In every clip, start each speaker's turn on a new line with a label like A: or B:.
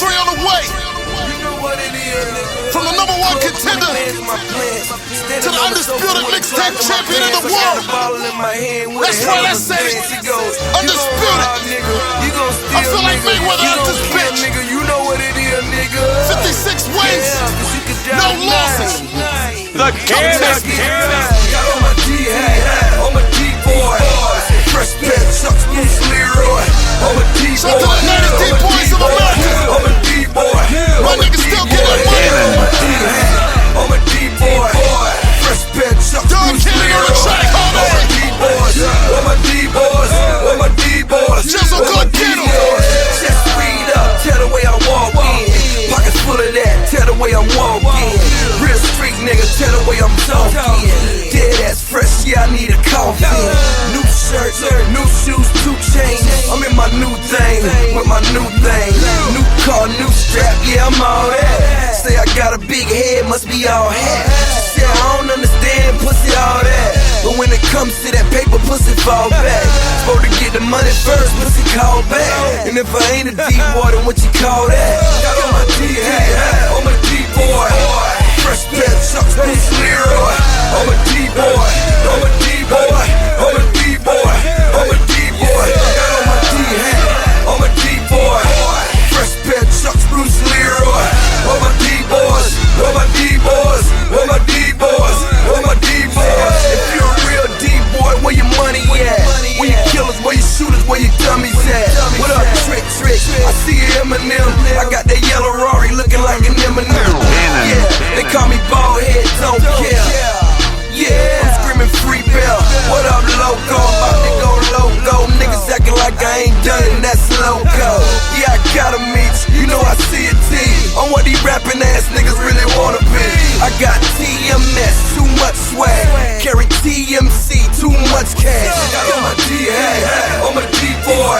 A: 3 on the way. From the number 1 contender to the undisputed mixtape champion in the world. That's right, I said it. Undisputed. I feel like Mayweather out this bitch. 56 wins, no losses.
B: The Cannon.
C: Got on my D-hat, on my D-boy. Fresh pet, Chuck's Bruce Leroy. On my D-boy.
A: Shout to the 90 D-boys of America.
C: On my D-boy.
A: My niggas still get that money.
C: On my D-boy. Fresh pet, Chuck's Bruce Leroy. On my D-boys. On my D-boys. On my D-boys.
A: Just a good get 'em.
C: Chest speed up, tell the way I walk in. Pockets full of that, tell the way I'm walking. Real street nigga, tell the way I'm talking. Dead ass fresh, yeah, I need a coffee. New shirt, new shoes, 2 chains. I'm in my new thing, with my new thing. New car, new strap, yeah, I'm all that. Say I got a big head, must be all hat. Say I don't understand, pussy, all that. But when it comes to that paper, pussy fall back. Supposed to get the money first, pussy call back. And if I ain't a D-boy, then what you call that? Got on my D-hat, on my D-boy. Fresh pet, Chuck's Bruce Leroy. On my D-boy, on my D-boy, on my D-boy, on my D-boy. Got on my D-hat, on my D-boy. Fresh pet, Chuck's Bruce Leroy. On my D-boys, on my D-boys, on my D-boys, on my D-boys. If you're a real D-boy, where your money at? Where your killers, where your shooters, where your dummies at? What up, Trick? I see Eminem. I got that yellow Rari looking like an Eminem. Yeah, they call me bald head, don't care. Yeah, I'm screaming free bell. What up, loco? I'm about to go loco. Niggas acting like I ain't done it, that's loco. Yeah, I gotta meet you, you know I see a T. I'm what these rapping ass niggas really wanna be. I got TMS, too much swag. Carry TMC, too much cash. Got on my D-hat, on my D-boy.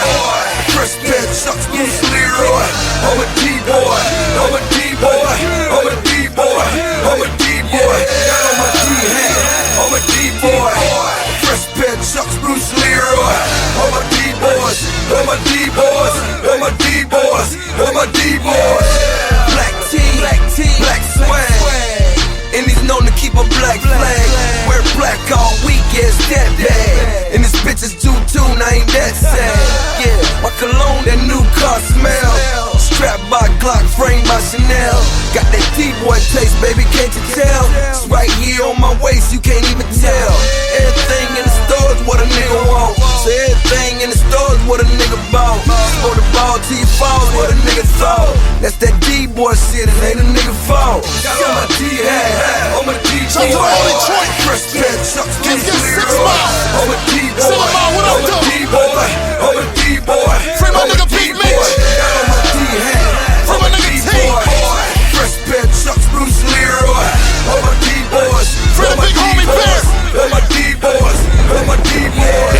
C: Fresh pet, Chuck's Bruce Leroy. On my D-boy, on my D-boy, on my D-boy, on my D-boy. Got on my D-hat, on my D-boy. Fresh pet, Chuck's Bruce Leroy. On my D-boys, on my D-boys, on my D-boys, on my D-boys. Black tee, black swag. And he's known to keep a black flag. Wear black all week, yeah, it's that bad. And this bitch is due too, I ain't that sad. Yeah, my cologne, that new car smell. Strapped by Glock, framed by Chanel. Got that D-boy taste, baby, can't you tell? It's right here on my waist, you can't even tell. Everything in the store is what a nigga want. So everything in the store is what a nigga bought. Throw the ball till you fall, what a nigga thought. That's that D-boy shit, it ain't a nigga fault. Got on my D-hat, on my D-boy.
A: Shout to all Detroit.
C: Fresh pet, Chuck's Bruce
A: Get 6
C: Leroy.
A: miles.
C: On my D-boy,
A: Send 'em out, what up,
C: on my
A: though?
C: D-boy, on my D-boy.
A: Free my
C: on
A: nigga
C: my
A: Pete
C: D-boy.
A: Mitch.
C: Got on my D-hat,
A: Free
C: on
A: my
C: my
A: nigga T.
C: D-boy. Fresh pet, Chuck's Bruce Leroy. On my D-boys,
A: Free
C: on
A: the
C: my
A: big homie
C: D-boys,
A: Bear.
C: on my D-boys, on my D-boys.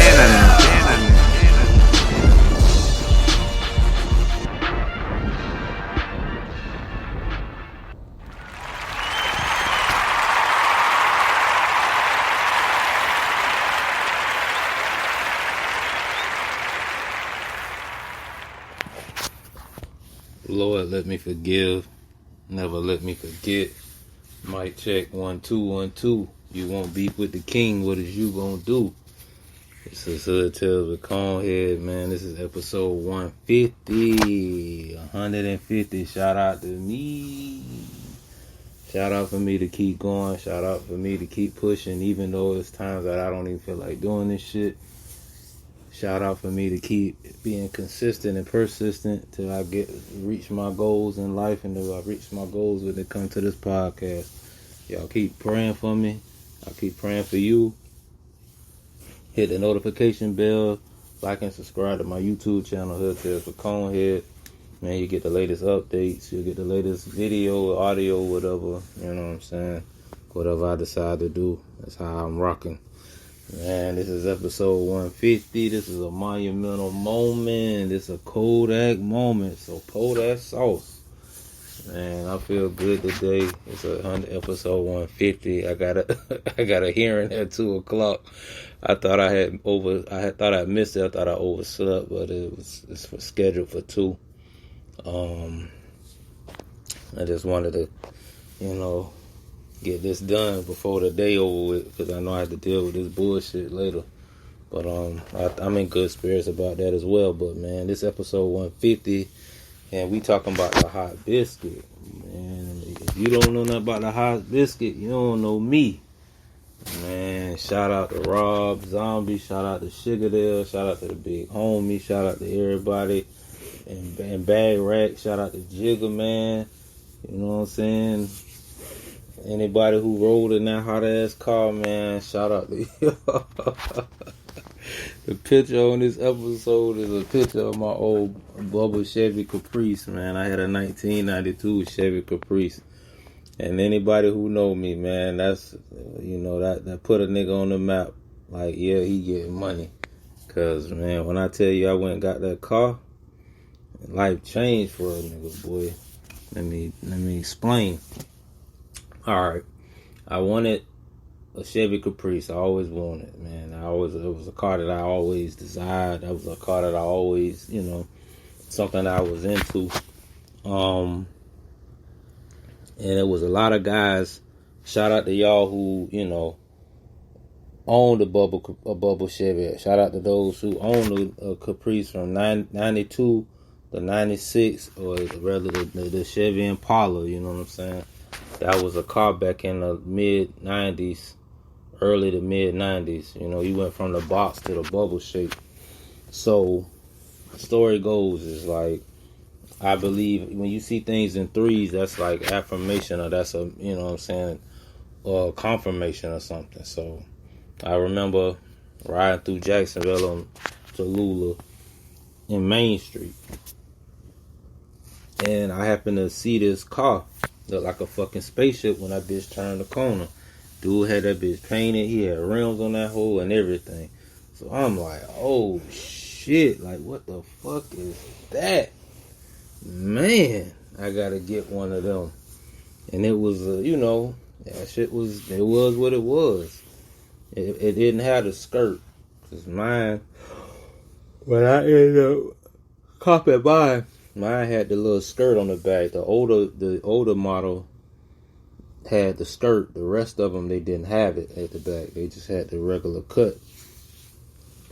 B: Lord, let me forgive. Never let me forget. Mic check 1 2 1 2. You won't beef with the king. What is you gonna do? This is Hood Tales with ConeHead, man. This is episode 150. 150. Shout out to me. Shout out for me to keep going. Shout out for me to keep pushing, even though it's times that I don't even feel like doing this shit. Shout out for me to keep being consistent and persistent till I reach my goals in life, and till I reach my goals when it comes to this podcast. Y'all keep praying for me. I keep praying for you. Hit the notification bell. Like and subscribe to my YouTube channel, Hood Tales with ConeHead. Man, you get the latest updates. You get the latest video, audio, whatever. You know what I'm saying? Whatever I decide to do, that's how I'm rocking. Man, this is episode 150. This is a monumental moment. This is a Kodak moment. So pull that sauce. Man, I feel good today. It's episode 150. I got a hearing at 2:00. I thought I missed it. I thought I overslept, but it's scheduled for 2. I just wanted to, get this done before the day over with, because I know I have to deal with this bullshit later. But I'm in good spirits about that as well. But man, this episode 150, and we talking about the hot biscuit. Man, if you don't know nothing about the hot biscuit, you don't know me. Man, shout out to Rob Zombie, shout out to Sugardale, shout out to the big homie, shout out to everybody, and Bag Rack, shout out to Jigger, man. You know what I'm saying? Anybody who rode in that hot ass car, man, shout out to you. The picture on this episode is a picture of my old Bubba Chevy Caprice, man. I had a 1992 Chevy Caprice. And anybody who know me, man, that's, that put a nigga on the map. Like, yeah, he getting money. Because, man, when I tell you I went and got that car, life changed for a nigga, boy. Let me explain. Alright. I wanted a Chevy Caprice. I always wanted, man. It was a car that I always desired. That was a car that I always, something I was into. And it was a lot of guys. Shout out to y'all who, owned a Bubba Chevy. Shout out to those who owned a Caprice from 92 to 96, or rather the Chevy Impala, you know what I'm saying? That was a car back in the mid-90s, early to mid-90s. You went from the box to the bubble shape. So, the story goes is like, I believe when you see things in threes, that's like affirmation, or that's a, or confirmation or something. So, I remember riding through Jacksonville on Tallulah in Main Street. And I happened to see this car. Looked like a fucking spaceship when that bitch turned the corner. Dude had that bitch painted. He had rims on that hole and everything. So I'm like, oh shit. Like, what the fuck is that? Man, I gotta get one of them. And it was, that shit was, it was what it was. It didn't have the skirt. Cause mine, when I ended up copping mine had the little skirt on the back. The older model had the skirt. The rest of them, they didn't have it at the back. They just had the regular cut.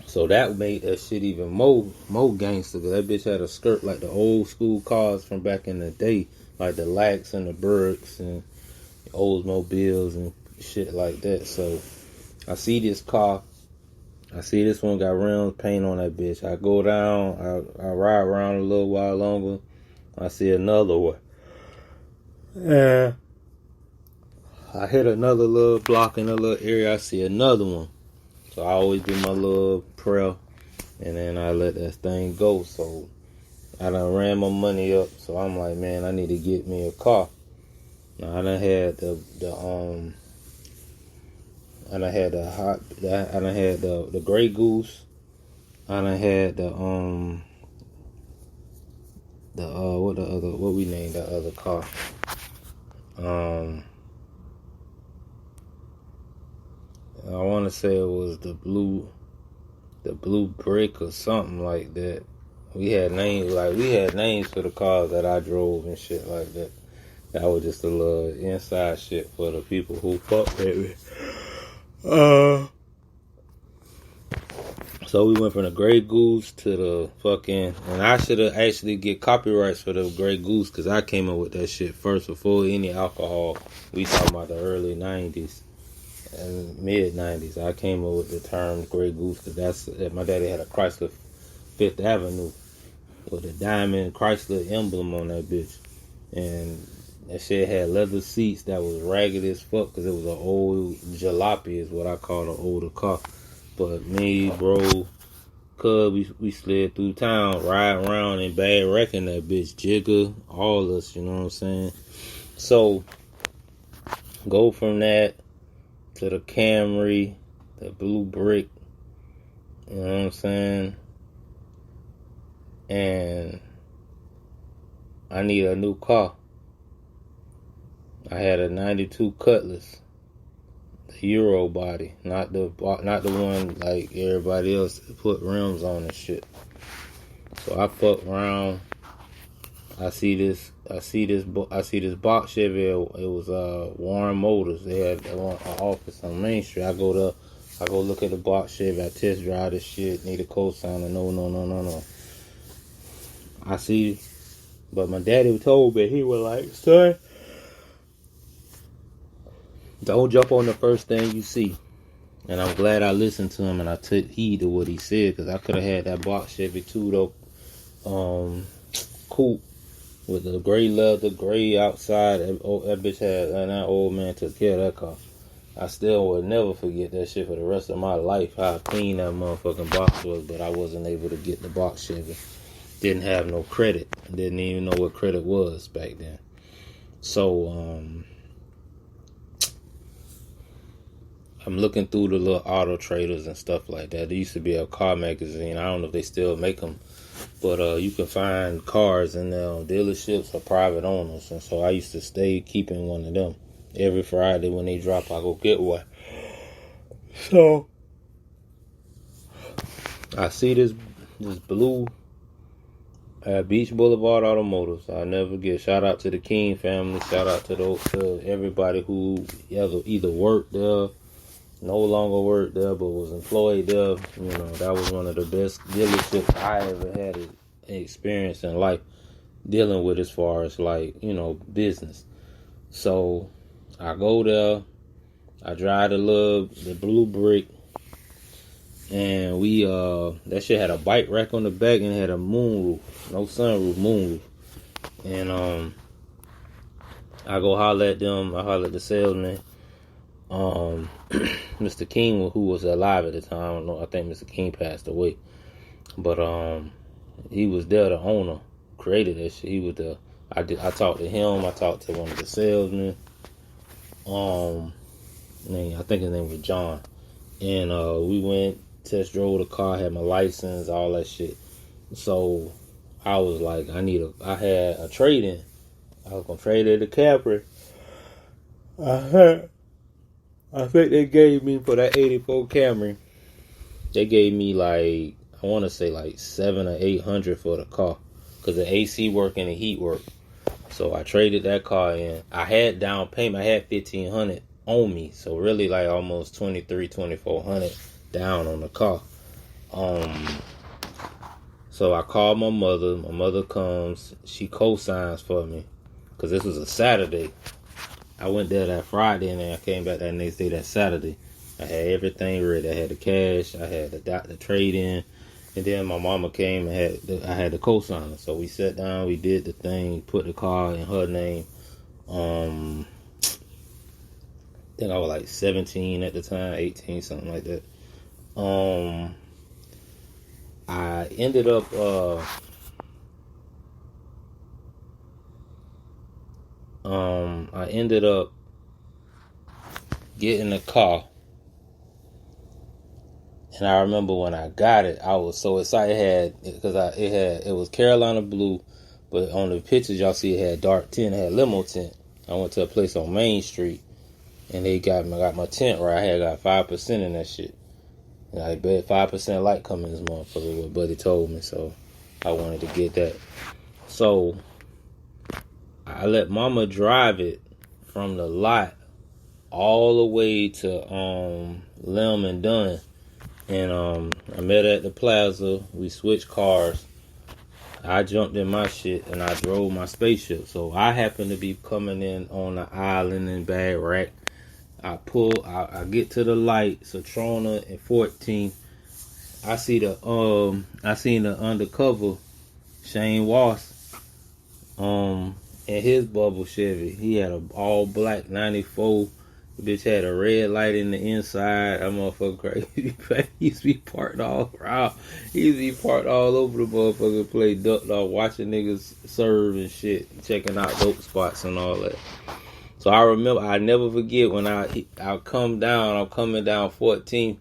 B: So that made that shit even more gangster. That bitch had a skirt like the old school cars from back in the day, like the Lax and the Burks and the Oldsmobiles and shit like that. So I see this car. I see this one got rims paint on that bitch. I go down, I ride around a little while longer. I see another one. Yeah. I hit another little block in a little area. I see another one. So I always do my little prayer, and then I let that thing go. So I done ran my money up. So I'm like, man, I need to get me a car. Now I done had the Grey Goose. I done had what we named that other car? I want to say it was the blue brick or something like that. We had names for the cars that I drove and shit like that. That was just a little inside shit for the people who fuck with me. So we went from the Grey Goose to the fucking, and I should have actually get copyrights for the Grey Goose, because I came up with that shit first before any alcohol. We talking about the early 90s and mid 90s. I came up with the term Grey Goose because my daddy had a Chrysler Fifth Avenue with a diamond Chrysler emblem on that bitch, and that shit had leather seats that was ragged as fuck because it was an old jalopy, is what I call an older car. But me, bro, cuz we slid through town, riding around and bad wrecking that bitch, Jigger, all us, you know what I'm saying? So, go from that to the Camry, the blue brick, you know what I'm saying? And I need a new car. I had a 92 Cutlass, the Euro body, not the one like everybody else put rims on and shit. So I fucked around. I see this box Chevy. It was Warren Motors. They had an office on Main Street. I go look at the box Chevy. I test drive this shit. Need a cosigner. No. I see, but my daddy told me, he was like, son, don't jump on the first thing you see. And I'm glad I listened to him and I took heed to what he said, because I could have had that box Chevy two-door coupe with the gray leather, gray outside. That bitch had, and that old man took care of that car. I still would never forget that shit for the rest of my life, how clean that motherfucking box was, but I wasn't able to get the box Chevy. Didn't have no credit. Didn't even know what credit was back then. So, I'm looking through the little auto traders and stuff like that. There used to be a car magazine. I don't know if they still make them, but you can find cars in dealerships or private owners. And so I used to stay keeping one of them. Every Friday when they drop, I go get one. So I see this blue Beach Boulevard Automotives. I'll never forget. Shout out to the King family. Shout out to everybody who either worked there, no longer worked there, but was employed there. You know, that was one of the best dealerships I ever had an experience in life dealing with, as far as business. So I go there, I drive the blue brick, and we that shit had a bike rack on the back and had a moonroof, no sunroof, moonroof. And I go holler at them. I holler at the salesman. Mr. King, who was alive at the time, I don't know. I think Mr. King passed away, but he was there. The owner created that shit. He was there. I talked to him. I talked to one of the salesmen. I think his name was John, and we went, test drove the car, had my license, all that shit. So I was like, I had a trade-in. I was gonna trade it to Capri. I think they gave me, for that 84 Camry, they gave me I want to say $700 or $800 for the car, because the AC work and the heat work. So I traded that car in. I had down payment. I had $1,500 on me, so really almost $2,400 down on the car. So I called my mother. My mother comes. She co-signs for me, because this was a Saturday. I went there that Friday, and then I came back that next day, that Saturday. I had everything ready. I had the cash. I had the trade-in. And then my mama came and I had the co-signer. So we sat down, we did the thing, put the car in her name. I think I was 17 at the time, 18, something like that. I ended up getting the car. And I remember when I got it, I was so excited. It was Carolina blue, but on the pictures y'all see it had dark tint, it had limo tint. I went to a place on Main Street, and they got my tint right. I had got 5% in that shit. And I bet 5% light come in this motherfucker, what buddy told me. So I wanted to get that. So I let mama drive it from the lot all the way to Lim and Dunn. And I met her at the plaza. We switched cars. I jumped in my shit and I drove my spaceship. So I happened to be coming in on the island in Bad Rack. I get to the light, Satrona and 14. I seen the undercover Shane Ross in his bubble Chevy. He had a all black 94. The bitch had a red light in the inside. That motherfucker crazy. He used to be parked all around. He used to be parked all over the motherfucker, play duck dog, watching niggas serve and shit, checking out dope spots and all that. So I remember, I never forget when I come down. I'm coming down 14.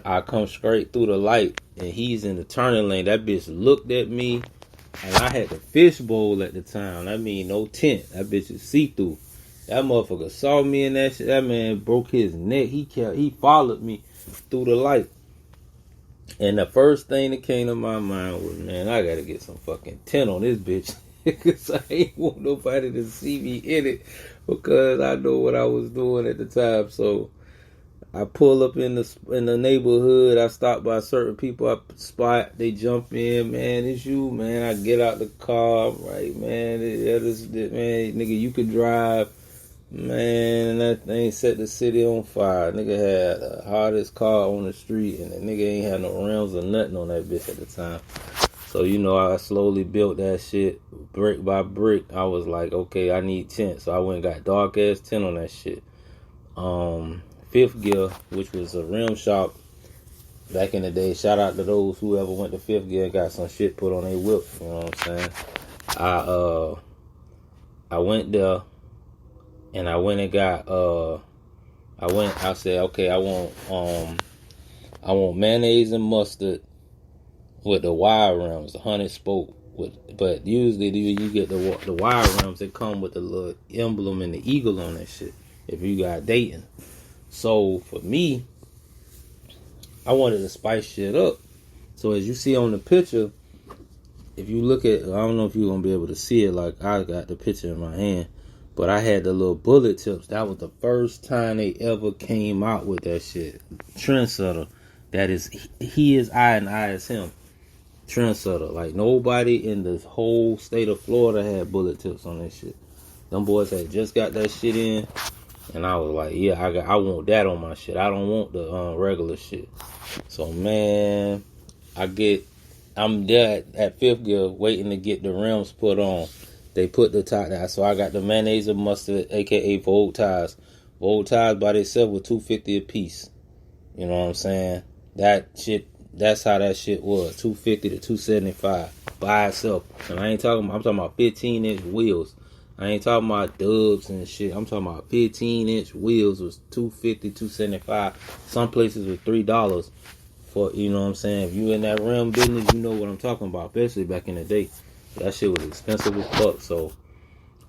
B: I come straight through the light, and he's in the turning lane. That bitch looked at me, and I had the fishbowl at the time. I mean, no tint. That bitch is see-through. That motherfucker saw me in that shit. That man broke his neck. He followed me through the light. And the first thing that came to my mind was, man, I gotta get some fucking tint on this bitch. Because I ain't want nobody to see me in it because I know what I was doing at the time. So I pull up in the neighborhood. I stop by certain people I spot. They jump in. Man, it's you, man. I get out the car. I'm like, man, man, nigga, you could drive. Man, that thing set the city on fire. Nigga had the hottest car on the street, and the nigga ain't had no rims or nothing on that bitch at the time. So, you know, I slowly built that shit brick by brick. I was like, okay, I need tint. So I went and got dark ass tint on that shit. Fifth Gear, which was a rim shop back in the day. Shout out to those who ever went to Fifth Gear and got some shit put on their whip. You know what I'm saying? I went there and I went and got I said, okay, I want mayonnaise and mustard with the wire rims, the 100 spoke. But usually you get the wire rims that come with the little emblem and the eagle on that shit. If you got Dayton. So for me, I wanted to spice shit up. So as you see on the picture, if you look at, I don't know if you're gonna be able to see it like I got the picture in my hand, but I had the little bullet tips. That was the first time they ever came out with that shit. Trendsetter. That is, he is I and I is him. Trendsetter. Like nobody in the whole state of Florida had bullet tips on that shit. Them boys had just got that shit in. And I was like, yeah, I want that on my shit. I don't want the regular shit. So, man, I'm there at Fifth Gear waiting to get the rims put on. They put the top down. So I got the mayonnaise and mustard, a.k.a. Vogue tires. Vogue tires by themselves were $250 a piece. You know what I'm saying? That's how that shit was. $250 to $275 by itself. And I'm talking about 15-inch wheels. I ain't talking about dubs and shit. I'm talking about 15-inch wheels was $250, $275. Some places was $3 for, you know what I'm saying? If you in that rim business, you know what I'm talking about, especially back in the day. That shit was expensive as fuck. So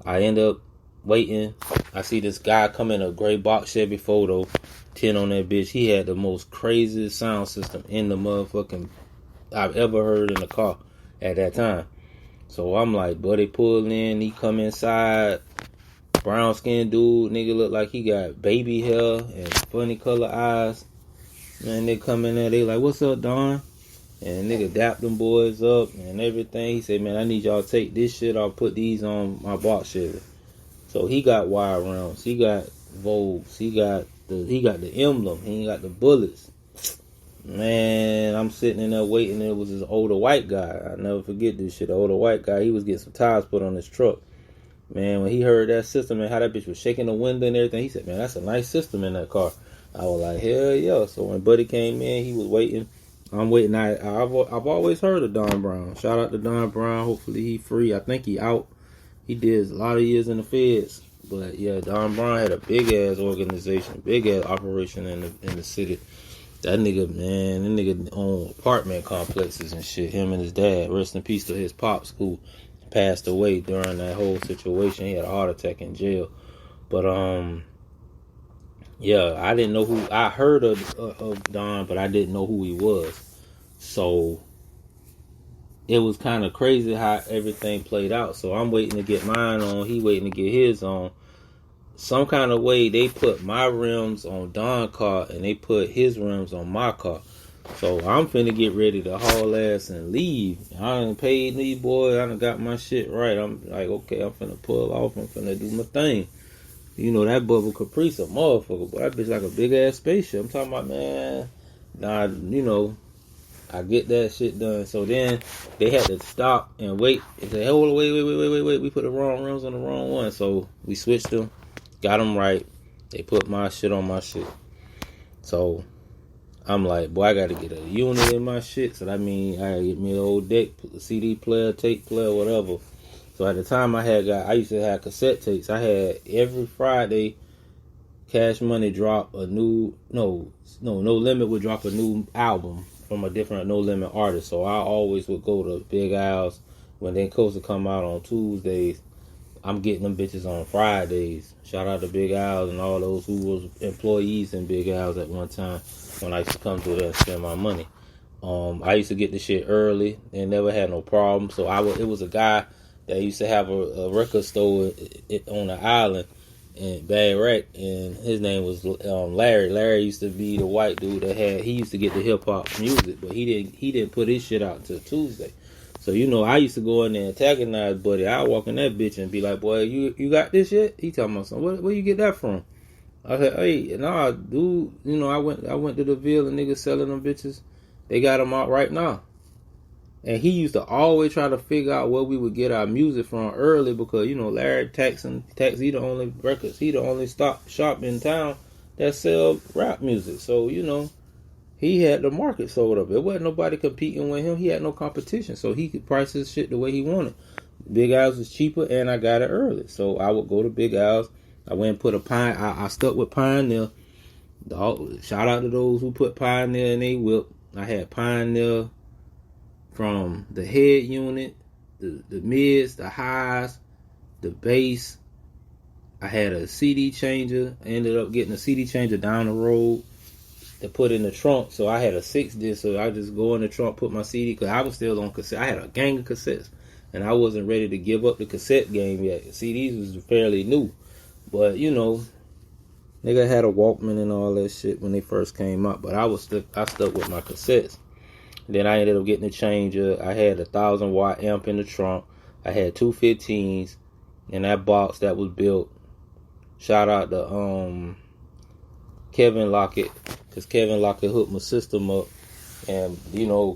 B: I end up waiting. I see this guy come in a gray box Chevy Photo, 10 on that bitch. He had the most craziest sound system in the motherfucking I've ever heard in a car at that time. So I'm like, buddy, pull in, he come inside, brown skinned dude, nigga look like he got baby hair and funny color eyes. Man, they come in there, they like, what's up, Don? And nigga dap them boys up and everything. He said, man, I need y'all to take this shit, I'll put these on my box Chevy. So he got wire rounds, he got Vogues, he got the emblem, he ain't got the bullets. Man, I'm sitting in there waiting. It was this older white guy. I'll never forget this shit. The older white guy, he was getting some tires put on his truck. Man, when he heard that system and how that bitch was shaking the window and everything, he said, man, that's a nice system in that car. I was like, hell yeah. So when Buddy came in, he was waiting. I'm waiting. I've always heard of Don Brown. Shout out to Don Brown. Hopefully he free. I think he out. He did a lot of years in the feds. But yeah, Don Brown had a big ass organization, big ass operation in the city. That nigga owned apartment complexes and shit. Him and his dad. Rest in peace to his pops who passed away during that whole situation. He had a heart attack in jail. But yeah, I didn't know who. I heard of Don, but I didn't know who he was. So it was kind of crazy how everything played out. So I'm waiting to get mine on. He waiting to get his on. Some kind of way they put my rims on Don's car and they put his rims on my car. So I'm finna get ready to haul ass and leave. I done paid these boys. I done got my shit right. I'm like, okay, I'm finna pull off. I'm finna do my thing. You know, that Bubble Caprice a motherfucker. But that bitch like a big ass spaceship. I'm talking about, man. Nah, you know, I get that shit done. So then they had to stop and wait. They said, hold on, wait. We put the wrong rims on the wrong one. So we switched them. Got them right. They put my shit on my shit. So I'm like, boy, I gotta get a unit in my shit. So that means I gotta get me an old deck, CD player, tape player, whatever. So at the time I used to have cassette tapes. I had every Friday, Cash Money drop a new, No Limit would drop a new album from a different No Limit artist. So I always would go to Big Al's when they supposed to come out on Tuesdays. I'm getting them bitches on Fridays. Shout out to Big Al's and all those who was employees in Big Al's at one time when I used to come through there and spend my money. I used to get the shit early and never had no problem. So it was a guy that used to have a record store on the island in Bad Rack, and his name was Larry. Larry used to be the white dude he used to get the hip hop music, but he didn't put his shit out until Tuesday. So I used to go in there and antagonize Buddy. I walk in that bitch and be like, "Boy, you got this yet?" He talking about something. Where you get that from? I said, "Hey, nah, dude. I went to the Ville and niggas selling them bitches. They got them out right now." And he used to always try to figure out where we would get our music from early because, Larry Tax, he the only records, he the only shop in town that sell rap music. So, he had the market sold up. There wasn't nobody competing with him. He had no competition. So he could price his shit the way he wanted. Big Al's was cheaper and I got it early. So I would go to Big Al's. I went and put I stuck with Pioneer. Shout out to those who put Pioneer in their whip. I had Pioneer from the head unit, the mids, the highs, the bass. I had a CD changer. I ended up getting a CD changer down the road to put in the trunk. So I had a 6-disc. So I just go in the trunk, put my CD, because I was still on cassette. I had a gang of cassettes, and I wasn't ready to give up the cassette game yet. CDs was fairly new. But, nigga had a Walkman and all that shit when they first came out. But I stuck with my cassettes. Then I ended up getting a changer. I had a 1,000-watt amp in the trunk. I had 2 15s in that box that was built. Shout out to Kevin Lockett, because Kevin Lockett hooked my system up. And,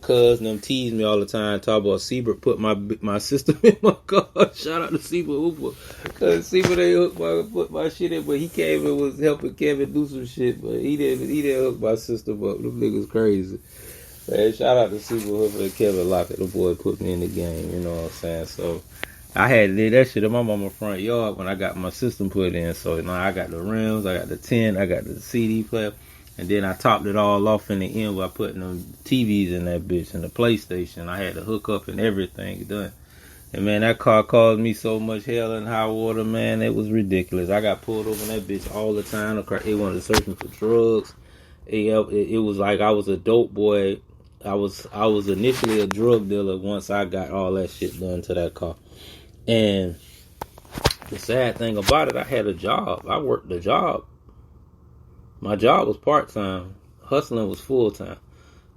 B: cuz them teased me all the time, talk about Siebert put my system in my car. Shout out to Siebert Hooper. Because Siebert ain't put my shit in, but he came and was helping Kevin do some shit. But he didn't hook my system up. Them niggas crazy. Man, shout out to Super Hooper and Kevin Lockett. The boy put me in the game, you know what I'm saying? So I had to do that shit in my mama's front yard when I got my system put in. So now I got the rims, I got the tin, I got the CD player, and then I topped it all off in the end by putting them TVs in that bitch and the PlayStation. I had to hook up and everything done. And man, that car caused me so much hell and high water, man. It was ridiculous. I got pulled over in that bitch all the time. They wanted to search me for drugs. It was like I was a dope boy. I was initially a drug dealer once I got all that shit done to that car. And the sad thing about it, I had a job. I worked the job. My job was part-time. Hustling was full-time.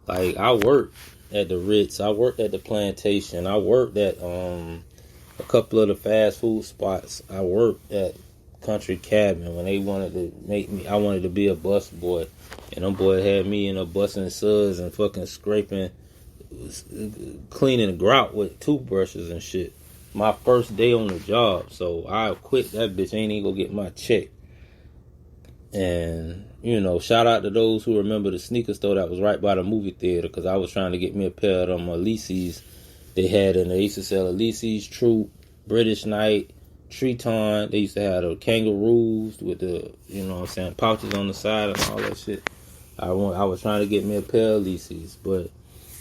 B: Like, I worked at the Ritz. I worked at the Plantation. I worked at a couple of the fast food spots. I worked at Country Cabin when they wanted to make me. I wanted to be a bus boy. And them boys had me in a busting suds and fucking scraping, cleaning the grout with toothbrushes and shit. My first day on the job. So I quit that bitch. Ain't even gonna get my check. And, shout out to those who remember the sneaker store that was right by the movie theater, because I was trying to get me a pair of them Elysees they had, and they used to sell Elysees, Troop, British Knight, Triton. They used to have the kangaroos with the, pouches on the side and all that shit. I was trying to get me a pair of Elysees, but,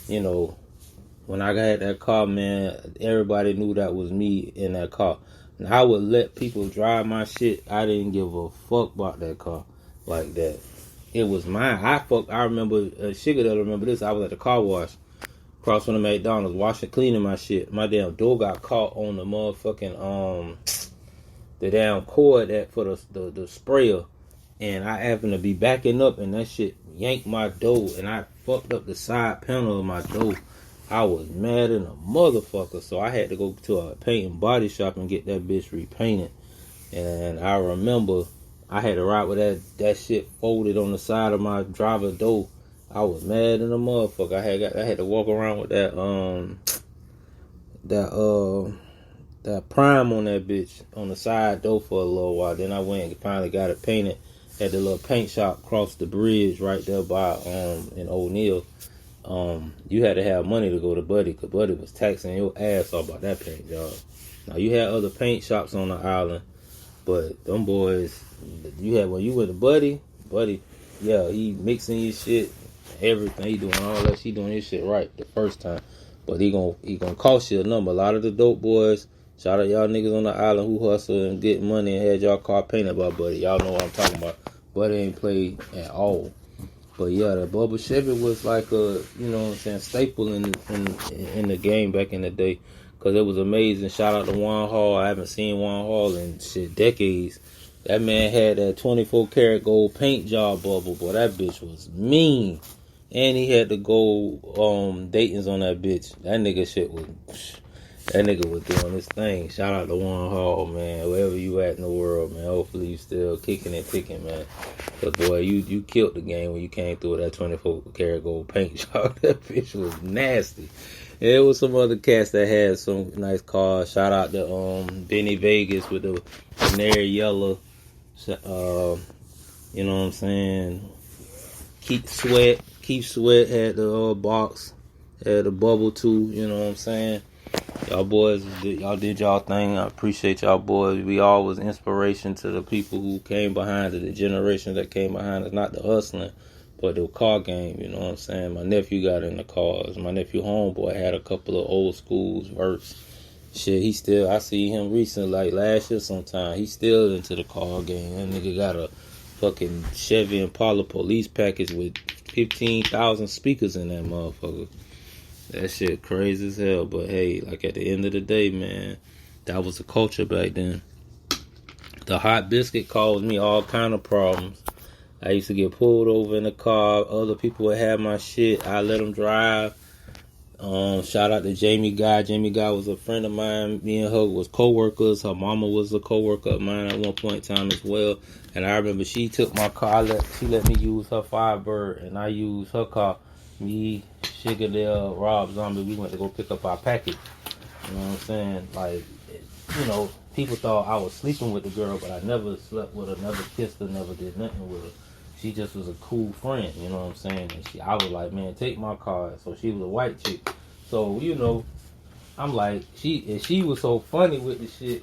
B: when I got that car, man, everybody knew that was me in that car. And I would let people drive my shit. I didn't give a fuck about that car like that. It was mine. I remember, Sugar that'll remember this. I was at the car wash across from the McDonald's, cleaning my shit. My damn door got caught on the motherfucking, the damn cord for the sprayer. And I happened to be backing up, and that shit yanked my door, and I fucked up the side panel of my door. I was mad in a motherfucker, so I had to go to a paint and body shop and get that bitch repainted. And I remember I had to ride with that shit folded on the side of my driver door. I was mad in a motherfucker. I had to walk around with that prime on that bitch on the side door for a little while. Then I went and finally got it painted at the little paint shop across the bridge right there by in O'Neill. You had to have money to go to Buddy, because Buddy was taxing your ass off about that paint job. Now, you had other paint shops on the island, but them boys, when you went to Buddy, yeah, he mixing your shit, everything, he doing all that, he doing his shit right the first time, but he gonna cost you a number. A lot of the dope boys, shout out y'all niggas on the island who hustle and get money and had y'all car painted by Buddy. Y'all know what I'm talking about. Buddy ain't played at all. But yeah, the Bubba Chevy was like a, staple in the game back in the day. because it was amazing. Shout out to Juan Hall. I haven't seen Juan Hall in shit decades. That man had that 24 karat gold paint job bubble. Boy, that bitch was mean. And he had the gold datings on that bitch. That nigga shit was... That nigga was doing his thing. Shout out to Juan Hall, man. Wherever you at in the world, man. Hopefully you still kicking and ticking, man. Cause boy, you killed the game when you came through with that 24 karat gold paint job. That bitch was nasty. And there was some other cats that had some nice cars. Shout out to Benny Vegas with the Canary Yellow. You know what I'm saying? Keep Sweat had the box. Had the bubble too, you know what I'm saying? Y'all boys, y'all did y'all thing. I appreciate y'all boys. We all was inspiration to the people who came behind it, the generation that came behind us. Not the hustling, but the car game, you know what I'm saying? My nephew got in the cars. My nephew homeboy had a couple of old schools verse. Shit, he still, I see him recently, like last year sometime. He's still into the car game. That nigga got a fucking Chevy Impala police package with 15,000 speakers in that motherfucker. That shit crazy as hell, but hey, like at the end of the day, man, that was the culture back then. The hot biscuit caused me all kind of problems. I used to get pulled over in the car. Other people would have my shit. I let them drive. Shout out to Jamie Guy. Jamie Guy was a friend of mine. Me and her was co-workers. Her mama was a co-worker of mine at one point in time as well. And I remember she took my car. She let me use her Firebird, and I used her car. Me, Shigadale, Rob Zombie, we went to go pick up our package. You know what I'm saying? Like, you know, people thought I was sleeping with the girl, but I never slept with her, never kissed her, never did nothing with her. She just was a cool friend, you know what I'm saying? And I was like, man, take my car. So she was a white chick. So, you know, I'm like, she was so funny with the shit.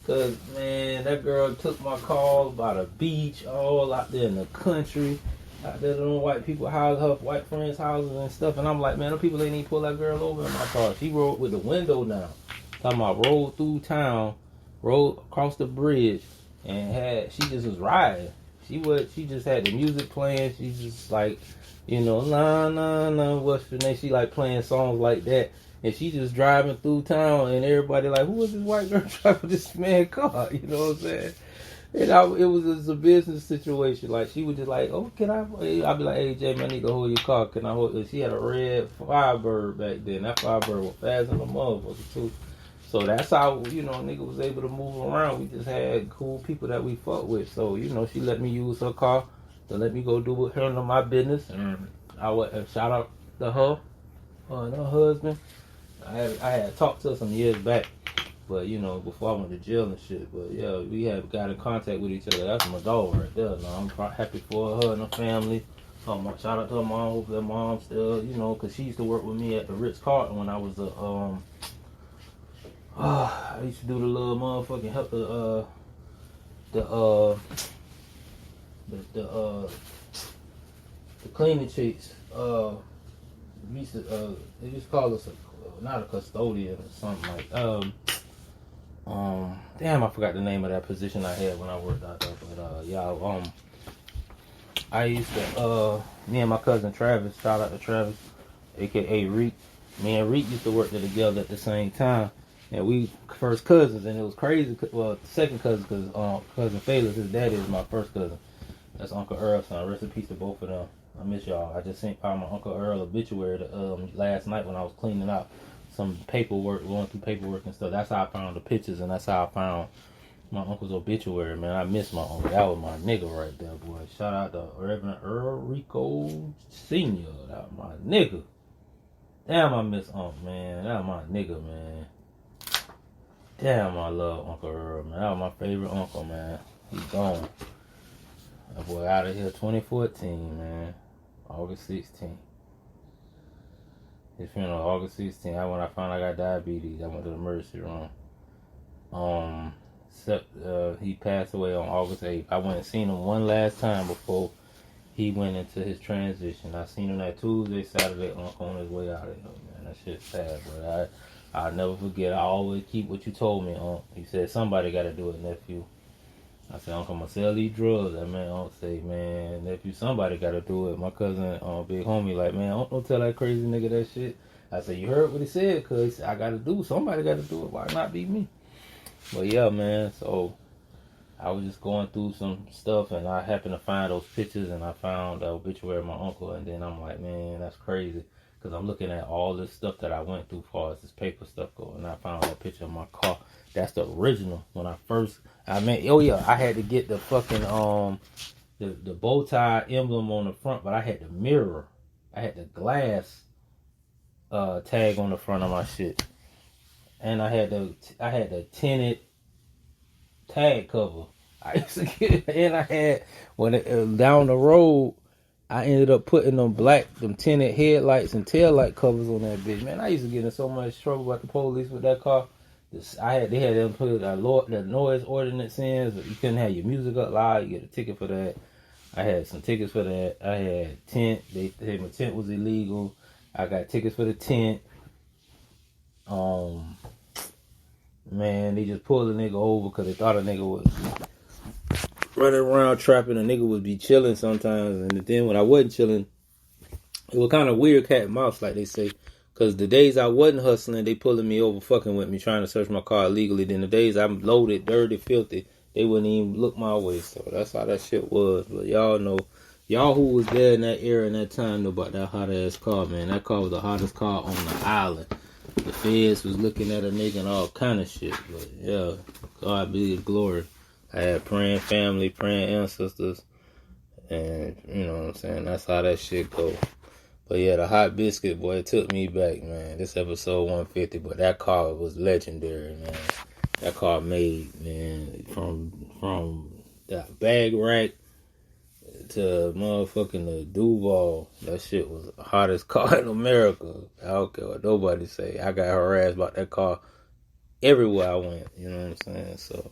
B: Cause, man, that girl took my car by the beach, all out there in the country. Out there to them white people houses, her white friends' houses and stuff, and I'm like, man, them people ain't even pull that girl over in my car. She rode with the window down. Talking about rolled through town, rode across the bridge, and she just was riding. She just had the music playing. She just like, you know, what's her name? She like playing songs like that, and she just driving through town, and everybody like, who is this white girl driving this man car? You know what I'm saying? And it was just a business situation. Like, she was just like, oh, can I? I'd be like, hey, Jamie, I need to hold your car. Can I hold it? She had a red Firebird back then. That Firebird was fast in the motherfucker, too. So that's how, you know, nigga was able to move around. We just had cool people that we fuck with. So, you know, she let me use her car to let me go do with her and my business. And I would shout out to her and her husband. I had talked to her some years back. But, you know, before I went to jail and shit. But, yeah, we have got in contact with each other. That's my dog right there. Now, I'm happy for her and her family. Shout out to her mom. Hope her mom still, you know, because she used to work with me at the Ritz-Carlton when I was I used to do the little motherfucking help the cleaning chicks. We used to, they just call us not a custodian or something like damn, I forgot the name of that position I had when I worked out there. But I used to me and my cousin Travis, shout out to Travis, aka Reek. Me and Reek used to work there together at the same time, and we first cousins. And it was crazy. Well, second cousin, because cousin Felix, his daddy, is my first cousin. That's Uncle Earl's son. Rest in peace to both of them. I miss y'all. I just sent my Uncle Earl obituary last night when I was cleaning out some paperwork, going through paperwork and stuff. That's how I found the pictures, and that's how I found my uncle's obituary, man. I miss my uncle. That was my nigga right there, boy. Shout out to Reverend Earl Rico Sr. That was my nigga. Damn, I miss Unc, man. That was my nigga, man. Damn, I love Uncle Earl, man. That was my favorite uncle, man. He's gone. That boy out of here 2014, man. August 16th. His funeral, August 16th. When I found I got diabetes, I went to the emergency room. He passed away on August 8th. I went and seen him one last time before he went into his transition. I seen him that Tuesday, Saturday on his way out of here, man. That shit's sad, but I'll never forget. I always keep what you told me, Unc. He said, somebody got to do it, nephew. I said, Uncle, I'm going to sell these drugs. That man, Unc say, man, nephew, somebody got to do it. My cousin, big homie, like, man, don't tell that crazy nigga that shit. I said, you heard what he said? Because I got to do, somebody got to do it. Why not be me? But yeah, man, so I was just going through some stuff, and I happened to find those pictures, and I found the obituary of my uncle, and then I'm like, man, that's crazy. Because I'm looking at all this stuff that I went through as far as this paper stuff go, and I found that picture of my car. That's the original. When I had to get the fucking, the bow tie emblem on the front, but I had the mirror. I had the glass tag on the front of my shit, and I had the tinted tag cover. I used to get, and I had down the road, I ended up putting them tinted headlights and tail light covers on that bitch. Man, I used to get in so much trouble by the police with that car. They had them put the noise ordinance in, so you couldn't have your music up loud. You get a ticket for that. I had some tickets for that. I had tent. They said my tent was illegal. I got tickets for the tent. Man, they just pulled a nigga over because they thought a nigga was running around trapping. A nigga would be chilling sometimes, and then when I wasn't chilling, it was kind of weird cat and mouse, like they say. Because the days I wasn't hustling, they pulling me over, fucking with me, trying to search my car illegally. Then the days I'm loaded, dirty, filthy, they wouldn't even look my way. So that's how that shit was. But y'all know, y'all who was there in that era and that time know about that hot ass car, man. That car was the hottest car on the island. The feds was looking at a nigga and all kind of shit. But yeah, God be the glory. I had praying family, praying ancestors, and you know what I'm saying? That's how that shit go. But yeah, the hot biscuit, boy, it took me back, man. This episode 150, but that car was legendary, man. That car made, man, from the bag rack to motherfucking the Duval. That shit was the hottest car in America. I don't care what nobody say. I got harassed about that car everywhere I went, you know what I'm saying? So,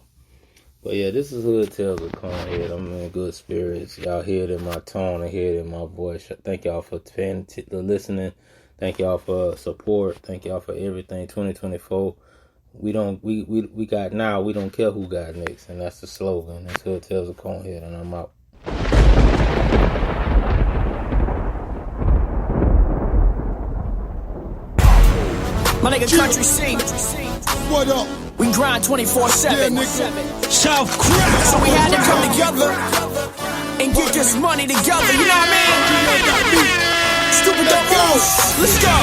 B: but yeah, this is Hood Tales with ConeHead. I'm in good spirits. Y'all hear it in my tone and hear it in my voice. Thank y'all for listening. Thank y'all for support. Thank y'all for everything. 2024. We don't care who got next, and that's the slogan. That's Hood Tales with ConeHead, and I'm out.
D: My nigga Country C.
A: What up?
D: We grind 24/7.
A: Yeah, nigga.
D: South Crowd. So we had to come together and get this money together. You know what I mean? Stupid dumb rules. Let's go.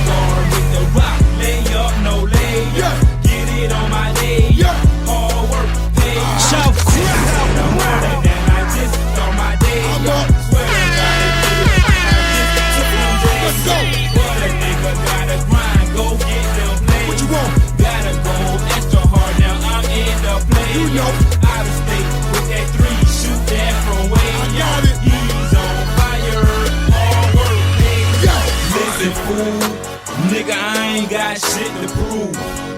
E: Going with the rock, lay up, no lay.
A: Yeah.
E: Get it on my day.
A: Yeah.
E: Hard work, pay.
D: South Crowd.
E: In the morning and I just on my day.
A: I'm up.
E: Swear I gotta do it. I just took them days.
A: Let's go.
E: But a nigga gotta grind, go get them plays.
A: What you want?
E: Gotta go extra hard, now I'm in the play.
A: You know.
E: Out of state with that 3, shoot that from way.
A: I got it.
E: He's on fire, all work, pay.
A: Yeah.
E: Listen, fool, nigga, I ain't got shit to prove.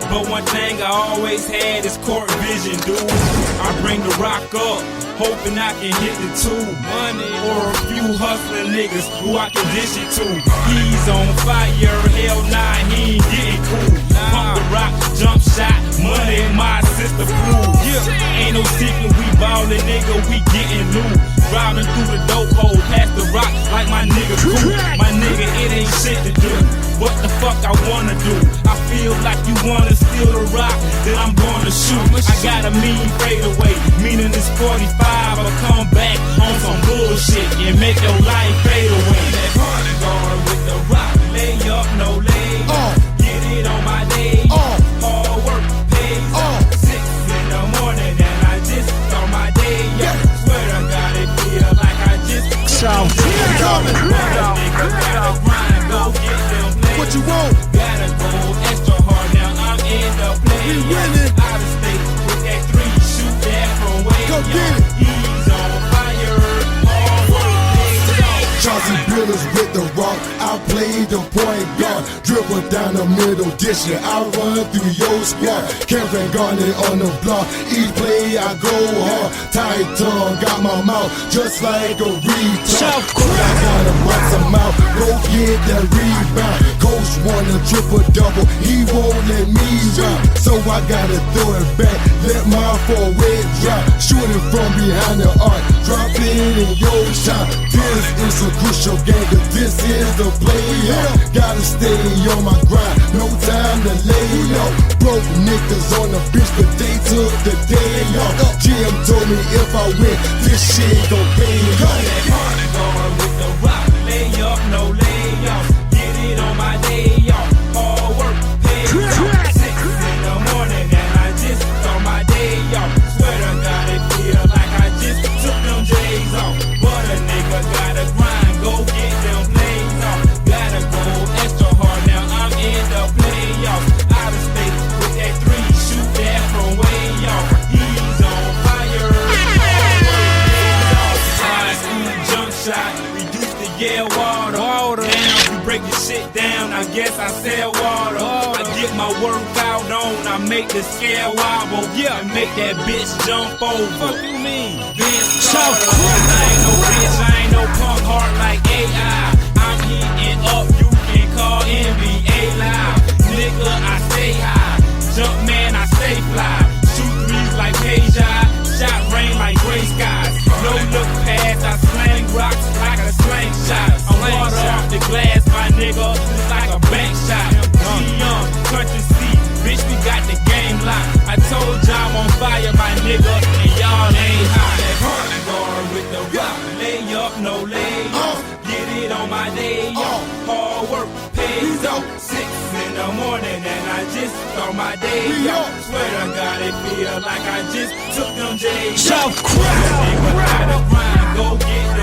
E: But one thing I always had is court vision, dude. I bring the rock up, hoping I can hit the tube. Money or a few hustling niggas who I can dish it to. He's on fire, hell nah, he ain't getting cool. Pump the rock, jump shot, money, my sister prove. Yeah, ain't no secret, we ballin', nigga, we getting loose. Driving through the dope hole, past the rock like my nigga cool. My nigga, it ain't shit to do. What the fuck I wanna do? I feel like you wanna steal the rock, then I'm gonna shoot. I got a mean fadeaway, meaning it's 45. I'll come back on some bullshit and make your life fade away. That party going with the rock, lay up, no lay. Get it on my day. Hard work pays. 6 in the morning and I just on my day. Yeah, swear I got it, feel like I just
D: South Crowd.
E: nigga gotta grind, go get them plays.
A: What you want?
E: Gotta go extra hard, now I'm in the play.
A: We winning.
E: Out of state with that 3, shoot that from way.
A: Go get it.
E: He's on fire, all work pays off.
A: Chauncey Billups with the rock. I played the point guard. Dribble down the middle, dish it. I run through your squad. Kevin Garnett on the block. Each play I go hard. Tight tongue, got my mouth just like a retard.
D: South
A: I gotta bust them out. Go get that rebound. Coach wanna
F: triple double, he won't let me rock. So I gotta throw it back, let my forward drop. Shooting from behind the arc, drop it in your shot. This is a crucial game, cause this is the playoff. Gotta stay on my grind, no time to lay off. Broke niggas on the bitch, but they took the day off. Jim told me if I win, this shit gon' pay off.
E: Going with the rock, lay up, no layoff. Get it on my day off. Hard work, pay off. 6 in the morning and I just on my day off. Swear to God it feel like I just took them J's off. But a nigga gotta grind, go get them plays off. Gotta go extra hard, now I'm in the playoffs. Out of state with that 3, shoot that from way off. He's on fire. High school jump shot, reduce the Yale water. Now you break your shit down, I guess I sell water. I get my workout on, I make the scale wobble. Yeah, and make that bitch jump over. Fuck you mean? I ain't no bitch, I ain't no punk heart like AI. I'm heating up, you can call NBA live. Nigga, I stay high. Jump man, I stay fly. Shoot threes like Peja. Shot rain like gray skies. No look past, I slang rocks like a slingshot. I'm water off the glass, my nigga, it's like a bank shot. G-Young, country seat, bitch, we got the game locked. I told y'all I'm on fire, my nigga, and y'all ain't hot. I'm going with the rock, lay up, no lay off. Get it on my day off. Hard work pays off. 6 in the morning and I just on my day off. Swear to God it feel like I just took them J's off. Nigga gotta grind, go get them